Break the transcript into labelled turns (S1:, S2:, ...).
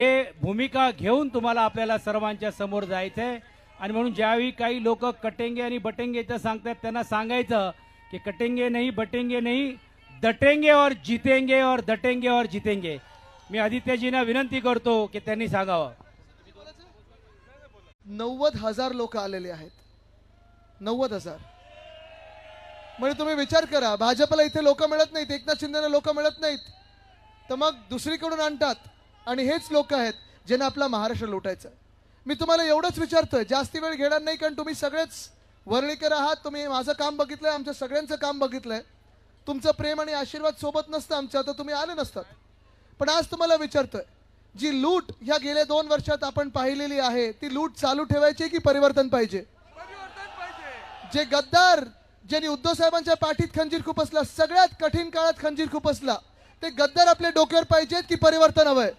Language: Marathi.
S1: हे भूमिका घेऊन तुम्हाला आपल्याला सर्वांच्या समोर जायचंय आणि म्हणून ज्यावेळी काही लोक कटेंगे आणि बटेंगेचं सांगतात त्यांना सांगायचं की कटेंगे नहीं बटेंगे नहीं, डटेंगे और जीतेंगे और डटेंगे और जीतेंगे। मी आदित्यजींना विनंती करतो की त्यांनी सांगावं।
S2: 90,000 लोक आलेले आहेत, 90,000। म्हणजे तुम्ही विचार करा, भाजपला इथे लोक मिळत नाहीत, एकनाथ शिंदेला लोक मिळत नाहीत, तर मग दुसरीकडून आणतात आणि हेच लोक आहेत ज्यांना आपला महाराष्ट्र लुटायचा। मी तुम्हाला एवढंच विचारतोय, जास्ती वेळ घेणार नाही, कारण तुम्ही सगळेच वरळीकर आहात, तुम्ही माझं काम बघितलंय, आमच्या सगळ्यांचं काम बघितलंय। तुमचं प्रेम आणि आशीर्वाद सोबत नसतं आमच्या तर तुम्ही आले नसतात। पण आज तुम्हाला विचारतोय, जी लूट ह्या गेल्या 2 वर्षात आपण पाहिलेली आहे ती लूट चालू ठेवायची की परिवर्तन पाहिजे? जे गद्दार ज्यांनी उद्धव साहेबांच्या पाठीत खंजीर खुपसला, सगळ्यात कठीण काळात खंजीर खुपसला, ते गद्दार आपल्या डोक्यावर पाहिजेत की परिवर्तन हवंय?